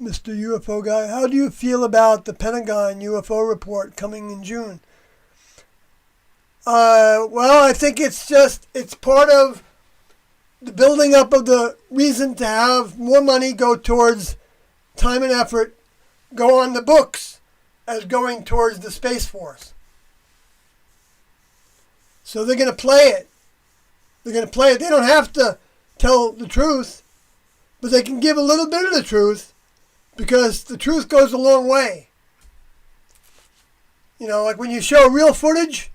Mr. UFO guy. How do you feel about the Pentagon UFO report coming in June? Well, I think it's part of the building up of the reason to have more money go towards time and effort, go on the books as going towards the Space Force. So they're going to play it. They're going to play it. They don't have to tell the truth, but they can give a little bit of the truth because the truth goes a long way. You know, like when you show real footage,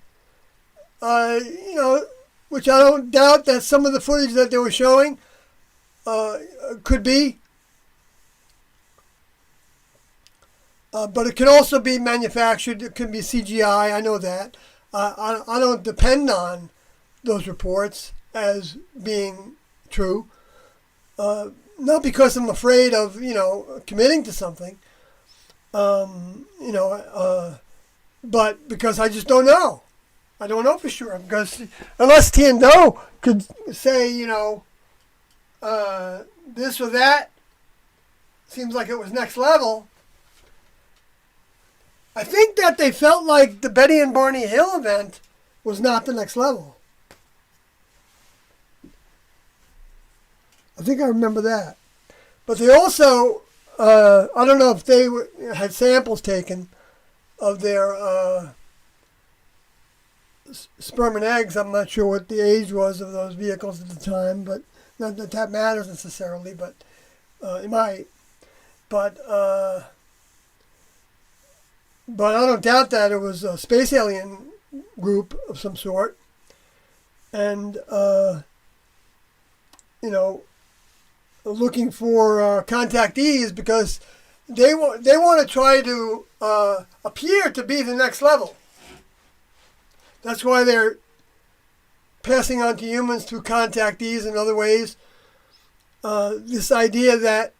which I don't doubt that some of the footage that they were showing could be. But it can also be manufactured. It can be CGI. I know that. I don't depend on those reports as being true. Not because I'm afraid of, committing to something. But because I just don't know. I don't know for sure. Because unless Tiendo could say, this or that, seems like it was next level. I think that they felt like the Betty and Barney Hill event was not the next level. I think I remember that. But they also, I don't know if they had samples taken of their sperm and eggs. I'm not sure what the age was of those vehicles at the time, but not that that matters necessarily, but it might. But I don't doubt that it was a space alien group of some sort. And, looking for contactees because they want to try to appear to be the next level. That's why they're passing on to humans through contactees and other ways. This idea that,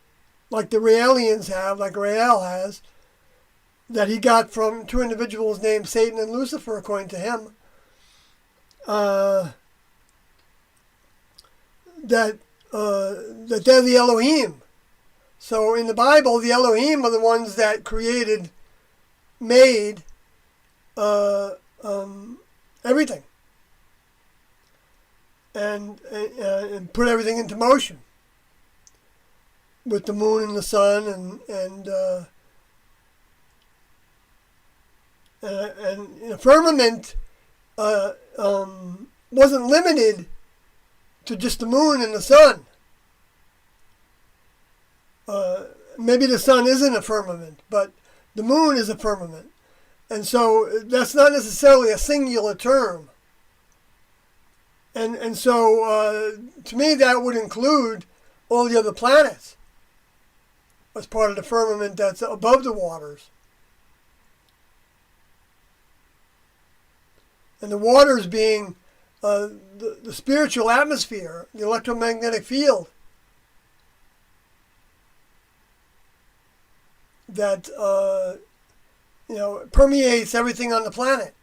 like the Raelians have, like Rael has, that he got from two individuals named Satan and Lucifer, according to him, that they're the Elohim. So in the Bible, the Elohim are the ones that made everything, and put everything into motion with the moon and the sun and the firmament wasn't limited to just the moon and the sun. Maybe the sun isn't a firmament, but the moon is a firmament. And so that's not necessarily a singular term. And so to me that would include all the other planets as part of the firmament that's above the waters. And the waters being the spiritual atmosphere, the electromagnetic field that permeates everything on the planet.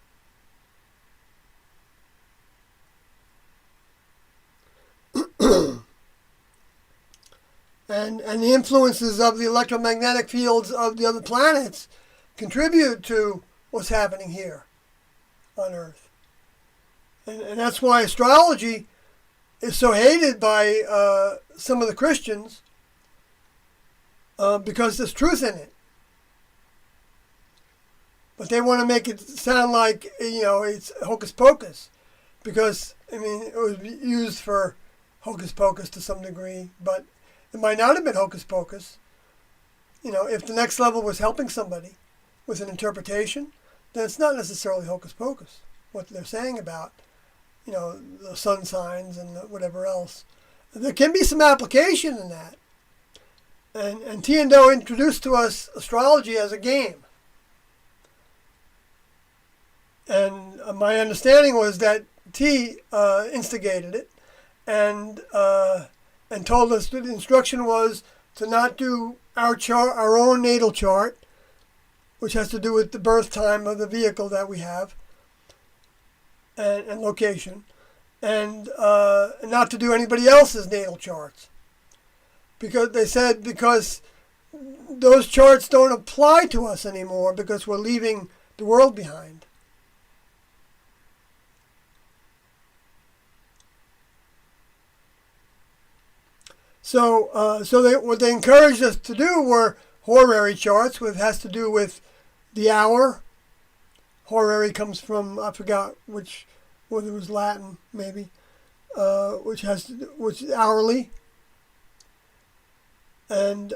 and the influences of the electromagnetic fields of the other planets contribute to what's happening here on Earth. And that's why astrology is so hated by some of the Christians, because there's truth in it. But they want to make it sound like, it's hocus pocus. Because, it was used for hocus pocus to some degree, but it might not have been hocus pocus. If the next level was helping somebody with an interpretation, then it's not necessarily hocus pocus, what they're saying about the sun signs and whatever else. There can be some application in that. And Tiendo introduced to us astrology as a game. And my understanding was that T instigated it and told us that the instruction was to not do our own natal chart, which has to do with the birth time of the vehicle that we have, and location, and not to do anybody else's natal charts. Because they said those charts don't apply to us anymore because we're leaving the world behind. So, what they encouraged us to do were horary charts, which has to do with the hour. Horary comes from, I forgot whether it was Latin maybe, which is hourly, and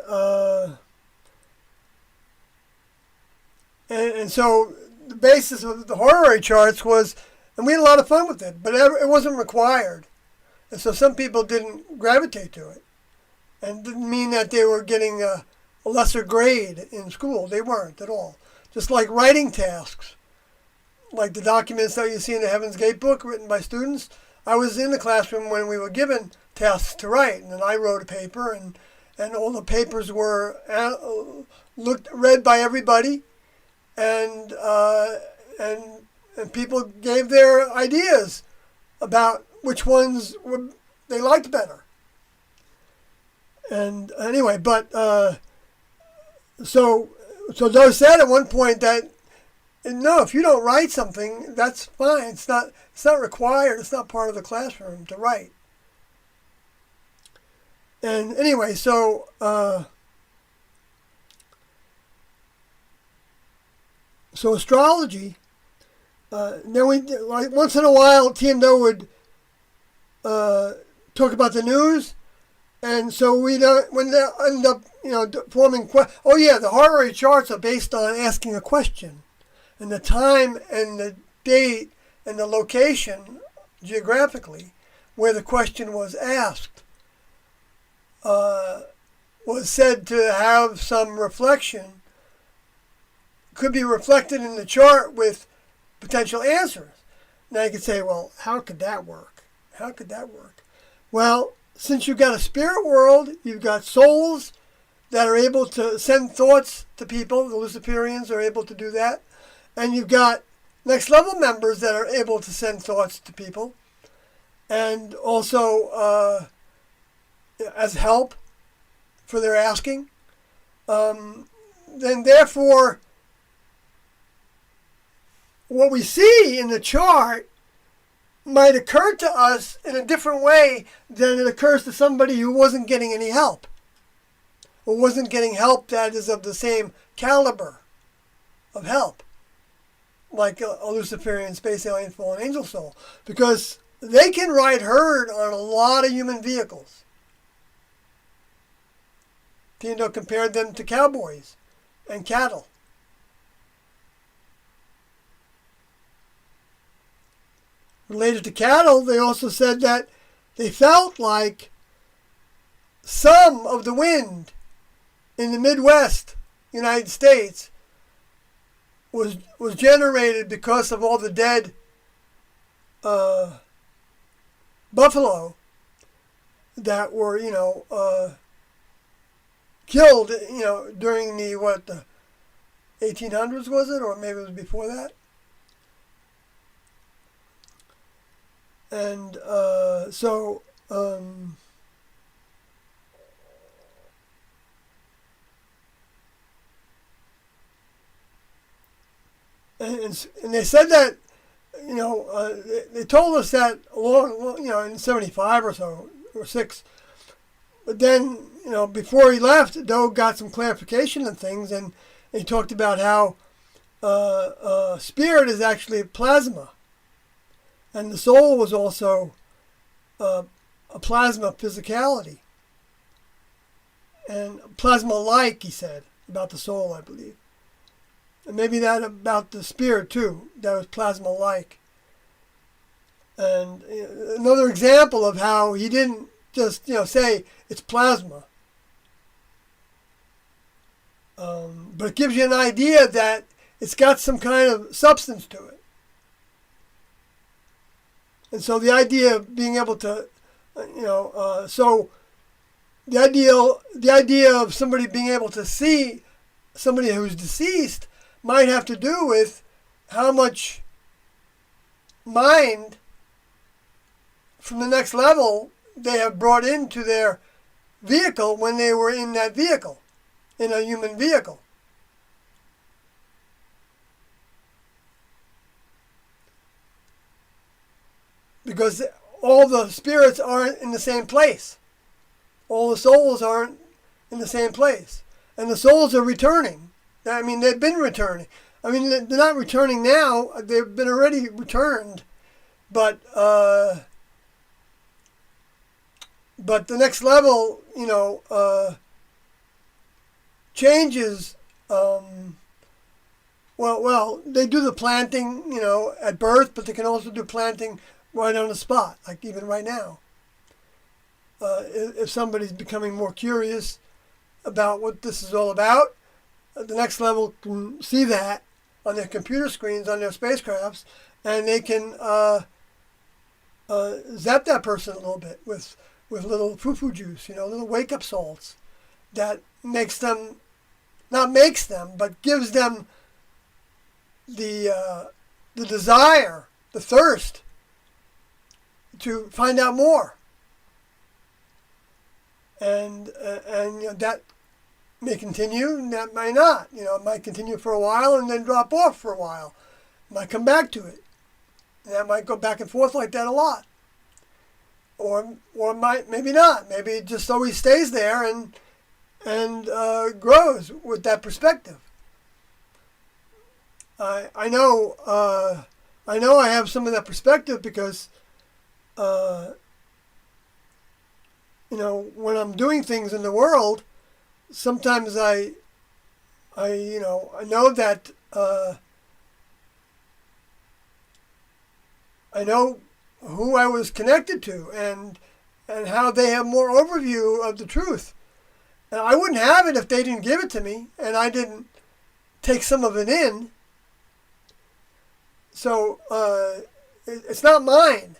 so the basis of the horary charts was, and we had a lot of fun with it, but it wasn't required, and so some people didn't gravitate to it. And didn't mean that they were getting a lesser grade in school. They weren't at all. Just like writing tasks, like the documents that you see in the Heaven's Gate book written by students. I was in the classroom when we were given tasks to write, and then I wrote a paper, and all the papers were read by everybody, and people gave their ideas about which ones they liked better. And anyway, but so Doe said at one point that no, if you don't write something, that's fine. It's not required. It's not part of the classroom to write. And anyway, so astrology. Then we like once in a while, T and Doe would talk about the news. And so we end up, forming. Oh yeah, the horary charts are based on asking a question, and the time and the date and the location geographically where the question was asked was said to have some reflection. Could be reflected in the chart with potential answers. Now you could say, well, how could that work? How could that work? Well, since you've got a spirit world, you've got souls that are able to send thoughts to people. The Luciferians are able to do that. And you've got next level members that are able to send thoughts to people. And also as help for their asking. Then therefore, what we see in the chart might occur to us in a different way than it occurs to somebody who wasn't getting any help, or wasn't getting help that is of the same caliber of help, like a Luciferian, space alien, fallen angel soul, because they can ride herd on a lot of human vehicles. Tino compared them to cowboys and cattle. Related to cattle, they also said that they felt like some of the wind in the Midwest United States was generated because of all the dead buffalo that were, killed, during the 1800s, was it? Or maybe it was before that? And and they said that, they told us that in 75 or so, or 6. But then, before he left, Doe got some clarification on things, and he talked about how spirit is actually plasma. And the soul was also a plasma physicality. And plasma-like, he said, about the soul, I believe. And maybe that about the spirit, too. That was plasma-like. And another example of how he didn't just, say it's plasma. But it gives you an idea that it's got some kind of substance to it. And so the idea of being able to, so the idea of somebody being able to see somebody who's deceased might have to do with how much mind from the next level they have brought into their vehicle when they were in that vehicle, in a human vehicle. Because all the spirits aren't in the same place. All the souls aren't in the same place. And the souls are returning. I mean, they've been returning. I mean, they're not returning now. They've been already returned. But the next level, changes. Well, they do the planting, at birth, but they can also do planting right on the spot, like even right now. If somebody's becoming more curious about what this is all about, the next level can see that on their computer screens, on their spacecrafts, and they can zap that person a little bit with little foo-foo juice, little wake-up salts that makes them, not makes them, but gives them the desire, the thirst to find out more. And that may continue, and that may not. It might continue for a while and then drop off for a while. It might come back to it. And that might go back and forth like that a lot. Or maybe not. Maybe it just always stays there and grows with that perspective. I know I have some of that perspective because when I'm doing things in the world, sometimes I know that I know who I was connected to and how they have more overview of the truth. And I wouldn't have it if they didn't give it to me and I didn't take some of it in. So it's not mine.